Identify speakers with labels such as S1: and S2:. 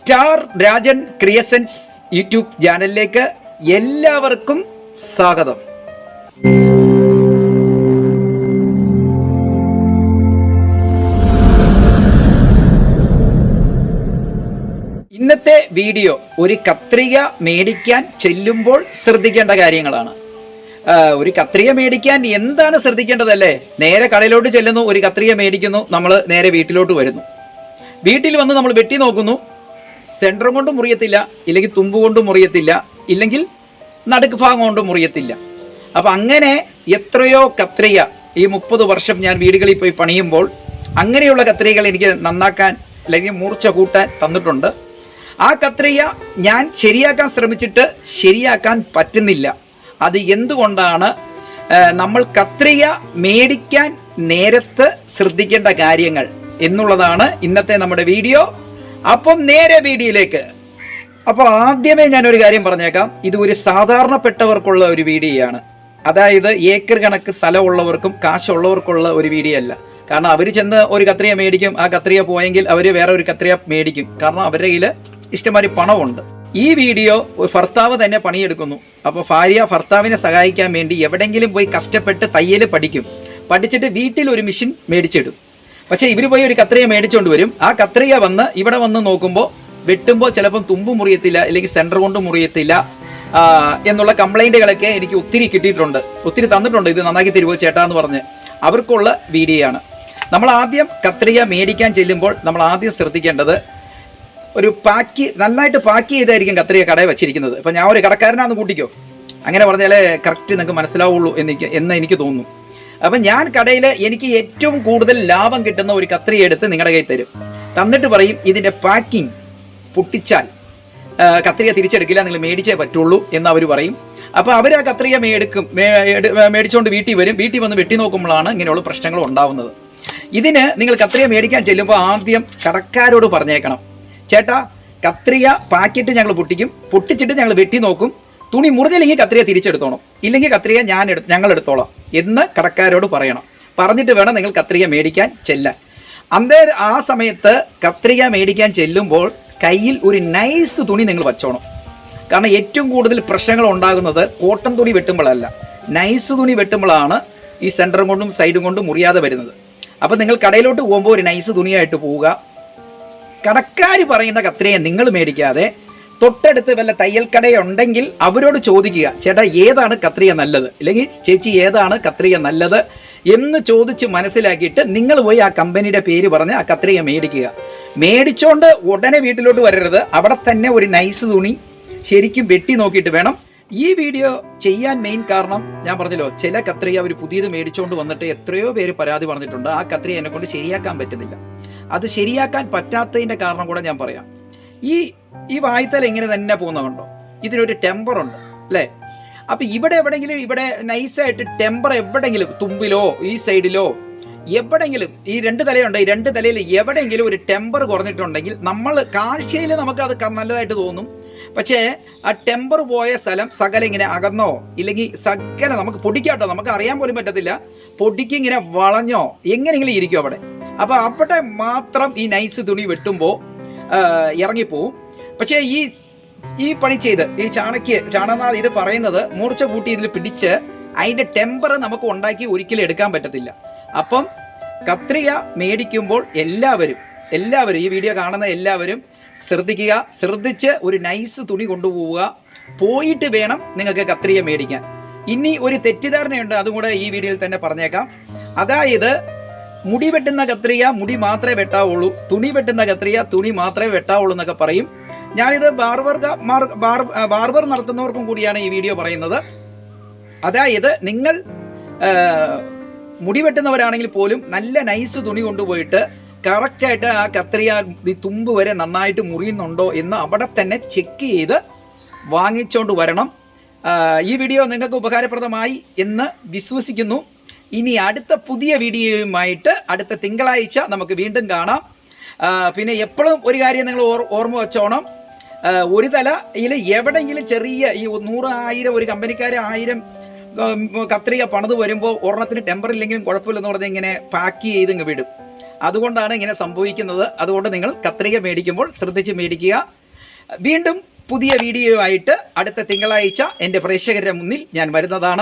S1: Star Rajan creations YouTube ചാനലിലേക്ക് എല്ലാവർക്കും സ്വാഗതം. ഇന്നത്തെ വീഡിയോ ഒരു കത്രിക മേടിക്കാൻ ചെല്ലുമ്പോൾ ശ്രദ്ധിക്കേണ്ട കാര്യങ്ങളാണ്. ഒരു കത്രിക മേടിക്കാൻ എന്താണ് ശ്രദ്ധിക്കേണ്ടതല്ലേ? നേരെ കടയിലോട്ട് ചെല്ലുന്നു, ഒരു കത്രിക മേടിക്കുന്നു, നമ്മൾ നേരെ വീട്ടിലോട്ട് വരുന്നു. വീട്ടിൽ വന്ന് നമ്മൾ വെട്ടി നോക്കുന്നു, സെൻറ്റർ കൊണ്ട് മുറിയത്തില്ല, ഇല്ലെങ്കിൽ തുമ്പ് കൊണ്ട് മുറിയത്തില്ല, ഇല്ലെങ്കിൽ നടുക്ക് ഭാഗം കൊണ്ട് മുറിയത്തില്ല. അപ്പം അങ്ങനെ എത്രയോ കത്രിക ഈ 30 വർഷം ഞാൻ വീടുകളിൽ പോയി പണിയുമ്പോൾ അങ്ങനെയുള്ള കത്രികകൾ എനിക്ക് നന്നാക്കാൻ അല്ലെങ്കിൽ മൂർച്ച കൂട്ടാൻ തന്നിട്ടുണ്ട്. ആ കത്രിക ഞാൻ ശരിയാക്കാൻ ശ്രമിച്ചിട്ട് ശരിയാക്കാൻ പറ്റുന്നില്ല. അത് എന്തുകൊണ്ടാണ്? നമ്മൾ കത്രിക മേടിക്കാൻ നേരത്ത് ശ്രദ്ധിക്കേണ്ട കാര്യങ്ങൾ എന്നുള്ളതാണ് ഇന്നത്തെ നമ്മുടെ വീഡിയോ. അപ്പം നേരെ വീഡിയോയിലേക്ക്. അപ്പോൾ ആദ്യമേ ഞാനൊരു കാര്യം പറഞ്ഞേക്കാം, ഇത് ഒരു സാധാരണപ്പെട്ടവർക്കുള്ള ഒരു വീഡിയോയാണ്. അതായത് ഏക്കർ കണക്ക് സ്ഥലമുള്ളവർക്കും കാശുള്ളവർക്കുള്ള ഒരു വീഡിയോ അല്ല. കാരണം അവർ ചെന്ന് ഒരു കത്രിക മേടിക്കും, ആ കത്രിക പോയെങ്കിൽ അവർ വേറെ ഒരു കത്രിക മേടിക്കും. കാരണം അവരുടെ കയ്യിൽ ഇഷ്ടംമാതിരി പണമുണ്ട്. ഈ വീഡിയോ ഒരു ഭർത്താവ് തന്നെ പണിയെടുക്കുന്നു. അപ്പോൾ ഭാര്യ ഭർത്താവിനെ സഹായിക്കാൻ വേണ്ടി എവിടെയെങ്കിലും പോയി കഷ്ടപ്പെട്ട് തയ്യൽ പഠിച്ചിട്ട് വീട്ടിൽ ഒരു മെഷീൻ മേടിച്ചിടും. പക്ഷേ ഇവർ പോയി ഒരു കത്രിക മേടിച്ചുകൊണ്ട് വരും. ആ കത്രിക വന്ന് ഇവിടെ വന്ന് നോക്കുമ്പോൾ വെട്ടുമ്പോൾ ചിലപ്പം തുമ്പ് മുറിയത്തില്ല, അല്ലെങ്കിൽ സെൻറ്റർ കൊണ്ട് മുറിയത്തില്ല എന്നുള്ള കംപ്ലൈൻറ്റുകളൊക്കെ എനിക്ക് ഒത്തിരി കിട്ടിയിട്ടുണ്ട്, ഒത്തിരി തന്നിട്ടുണ്ട്. ഇത് നന്നാക്കി തരുമോ ചേട്ടാ എന്ന് പറഞ്ഞ് അവർക്കുള്ള വീഡിയോ ആണ്. നമ്മൾ ആദ്യം കത്രിക മേടിക്കാൻ ചെല്ലുമ്പോൾ നമ്മൾ ആദ്യം ശ്രദ്ധിക്കേണ്ടത്, ഒരു നന്നായിട്ട് പാക്ക് ചെയ്തായിരിക്കും കത്രിക കടയിൽ വെച്ചിരിക്കുന്നത്. ഇപ്പം ഞാൻ ഒരു കടക്കാരനാണെന്ന് കൂട്ടിക്കോ, അങ്ങനെ പറഞ്ഞാലേ കറക്റ്റ് നിങ്ങൾക്ക് മനസ്സിലാവുള്ളൂ എന്ന് എനിക്ക് തോന്നുന്നു. അപ്പം ഞാൻ കടയിൽ എനിക്ക് ഏറ്റവും കൂടുതൽ ലാഭം കിട്ടുന്ന ഒരു കത്രിക എടുത്ത് നിങ്ങളുടെ കയ്യിൽ തരും. തന്നിട്ട് പറയും, ഇതിൻ്റെ പാക്കിംഗ് പൊട്ടിച്ചാൽ കത്രിക തിരിച്ചെടുക്കില്ല, നിങ്ങൾ മേടിച്ചേ പറ്റുള്ളൂ എന്ന് അവർ പറയും. അപ്പോൾ അവർ ആ കത്രിക മേടിച്ചുകൊണ്ട് വീട്ടിൽ വരും. വീട്ടിൽ വന്ന് വെട്ടി നോക്കുമ്പോഴാണ് ഇങ്ങനെയുള്ള പ്രശ്നങ്ങൾ ഉണ്ടാവുന്നത്. ഇതിന് നിങ്ങൾ കത്രിക മേടിക്കാൻ ചെല്ലുമ്പോൾ ആദ്യം കടക്കാരോട് പറഞ്ഞേക്കണം, ചേട്ടാ കത്രിക പാക്കറ്റ് ഞങ്ങൾ പൊട്ടിച്ചിട്ട് ഞങ്ങൾ വെട്ടി നോക്കും, തുണി മുറിഞ്ഞില്ലെങ്കിൽ കത്രിക തിരിച്ചെടുത്തോണം, ഇല്ലെങ്കിൽ കത്രിക ഞങ്ങൾ എടുത്തോളാം എന്ന് കടക്കാരോട് പറയണം. പറഞ്ഞിട്ട് വേണം നിങ്ങൾ കത്രിക മേടിക്കാൻ ചെല്ലാൻ. ആ സമയത്ത് കത്രിക മേടിക്കാൻ ചെല്ലുമ്പോൾ കയ്യിൽ ഒരു നൈസ് തുണി നിങ്ങൾ വച്ചോണം. കാരണം ഏറ്റവും കൂടുതൽ പ്രശ്നങ്ങൾ ഉണ്ടാകുന്നത് കോട്ടൺ തുണി വെട്ടുമ്പോഴല്ല, നൈസ് തുണി വെട്ടുമ്പോഴാണ് ഈ സെൻറ്ററും കൊണ്ടും സൈഡും കൊണ്ടും മുറിയാതെ വരുന്നത്. അപ്പോൾ നിങ്ങൾ കടയിലോട്ട് പോകുമ്പോൾ ഒരു നൈസ് തുണിയായിട്ട് പോവുക. കടക്കാർ പറയുന്ന കത്രിക നിങ്ങൾ മേടിക്കാതെ തൊട്ടടുത്ത് വല്ല തയ്യൽ കടയുണ്ടെങ്കിൽ അവരോട് ചോദിക്കുക, ചേട്ടാ ഏതാണ് കത്രിക നല്ലത്, അല്ലെങ്കിൽ ചേച്ചി ഏതാണ് കത്രിക നല്ലത് എന്ന് ചോദിച്ച് മനസ്സിലാക്കിയിട്ട് നിങ്ങൾ പോയി ആ കമ്പനിയുടെ പേര് പറഞ്ഞ് ആ കത്രിക മേടിക്കുക. മേടിച്ചോണ്ട് ഉടനെ വീട്ടിലോട്ട് വരരുത്. അവിടെ തന്നെ ഒരു നൈസ് തുണി ശരിക്കും വെട്ടി നോക്കിയിട്ട് വേണം. ഈ വീഡിയോ ചെയ്യാൻ മെയിൻ കാരണം ഞാൻ പറഞ്ഞല്ലോ, ചില കത്രിക അവർ പുതിയത് മേടിച്ചുകൊണ്ട് വന്നിട്ട് എത്രയോ പേര് പരാതി പറഞ്ഞിട്ടുണ്ട്, ആ കത്രിക എന്നെ കൊണ്ട് ശരിയാക്കാൻ പറ്റുന്നില്ല. അത് ശരിയാക്കാൻ പറ്റാത്തതിൻ്റെ കാരണം കൂടെ ഞാൻ പറയാം. ഈ വായ്ത്തല ഇങ്ങനെ തന്നെ പോകുന്നതുകൊണ്ടോ, ഇതിനൊരു ടെമ്പർ ഉണ്ട് അല്ലേ? അപ്പം ഇവിടെ നൈസായിട്ട് ടെമ്പർ എവിടെയെങ്കിലും തുമ്പിലോ ഈ സൈഡിലോ എവിടെയെങ്കിലും, ഈ 2 തലയുണ്ട്, ഈ 2 തലയിൽ എവിടെയെങ്കിലും ഒരു ടെമ്പർ കുറഞ്ഞിട്ടുണ്ടെങ്കിൽ നമ്മൾ കാഴ്ചയിൽ നമുക്കത് നല്ലതായിട്ട് തോന്നും. പക്ഷേ ആ ടെമ്പർ പോയ സ്ഥലം സകലം ഇങ്ങനെ അകന്നോ, ഇല്ലെങ്കിൽ സകലം നമുക്ക് പൊടിക്കാട്ടോ, നമുക്ക് അറിയാൻ പോലും പറ്റത്തില്ല, പൊടിക്ക് ഇങ്ങനെ വളഞ്ഞോ എങ്ങനെയെങ്കിലും ഇരിക്കും അവിടെ. അപ്പോൾ അവിടെ മാത്രം ഈ നൈസ് തുണി വെട്ടുമ്പോൾ ഇറങ്ങിപ്പോവും. പക്ഷേ ഈ പണി ചെയ്ത് ഈ ചാണനാഥ് ഇത് പറയുന്നത് മൂർച്ച കൂട്ടി ഇതിൽ പിടിച്ച് അതിൻ്റെ ടെമ്പർ നമുക്ക് ഉണ്ടാക്കി ഒരിക്കലും എടുക്കാൻ പറ്റത്തില്ല. അപ്പം കത്രിക മേടിക്കുമ്പോൾ എല്ലാവരും ഈ വീഡിയോ കാണുന്ന എല്ലാവരും ശ്രദ്ധിച്ച് ഒരു നൈസ് തുണി കൊണ്ടുപോവുക. പോയിട്ട് വേണം നിങ്ങൾക്ക് കത്രിക മേടിക്കാൻ. ഇനി ഒരു തെറ്റിദ്ധാരണയുണ്ട്, അതും കൂടെ ഈ വീഡിയോയിൽ തന്നെ പറഞ്ഞേക്കാം. അതായത് മുടി വെട്ടുന്ന കത്രിക മുടി മാത്രമേ വെട്ടാവുള്ളൂ, തുണി വെട്ടുന്ന കത്രിക തുണി മാത്രമേ വെട്ടാവുള്ളൂ എന്നൊക്കെ പറയും. ഞാനിത് ബാർബർ നടത്തുന്നവർക്കും കൂടിയാണ് ഈ വീഡിയോ പറയുന്നത്. അതായത് നിങ്ങൾ മുടി വെട്ടുന്നവരാണെങ്കിൽ പോലും നല്ല നൈസ് തുണി കൊണ്ടുപോയിട്ട് കറക്റ്റായിട്ട് ആ കത്രിക തുമ്പ് വരെ നന്നായിട്ട് മുറിയുന്നുണ്ടോ എന്ന് അവിടെ തന്നെ ചെക്ക് ചെയ്ത് വാങ്ങിച്ചുകൊണ്ട് വരണം. ഈ വീഡിയോ നിങ്ങൾക്ക് ഉപകാരപ്രദമായി എന്ന് വിശ്വസിക്കുന്നു. ഇനി അടുത്ത പുതിയ വീഡിയോയുമായിട്ട് അടുത്ത തിങ്കളാഴ്ച നമുക്ക് വീണ്ടും കാണാം. പിന്നെ എപ്പോഴും ഒരു കാര്യം നിങ്ങൾ ഓർമ്മ വെച്ചോണം, ഒരു തലയിൽ എവിടെയെങ്കിലും ചെറിയ ഈ 100,000 ഒരു കമ്പനിക്കാർ 1000 കത്രിക പണിത് വരുമ്പോൾ ഒരെണ്ണത്തിന് ടെമ്പർ ഇല്ലെങ്കിലും കുഴപ്പമില്ലെന്ന് പറഞ്ഞാൽ ഇങ്ങനെ പാക്ക് ചെയ്ത് ഇങ്ങ് വിടും. അതുകൊണ്ടാണ് ഇങ്ങനെ സംഭവിക്കുന്നത്. അതുകൊണ്ട് നിങ്ങൾ കത്രിക മേടിക്കുമ്പോൾ ശ്രദ്ധിച്ച് മേടിക്കുക. വീണ്ടും പുതിയ വീഡിയോ ആയിട്ട് അടുത്ത തിങ്കളാഴ്ച എൻ്റെ പ്രേക്ഷകരുടെ മുന്നിൽ ഞാൻ വരുന്നതാണ്.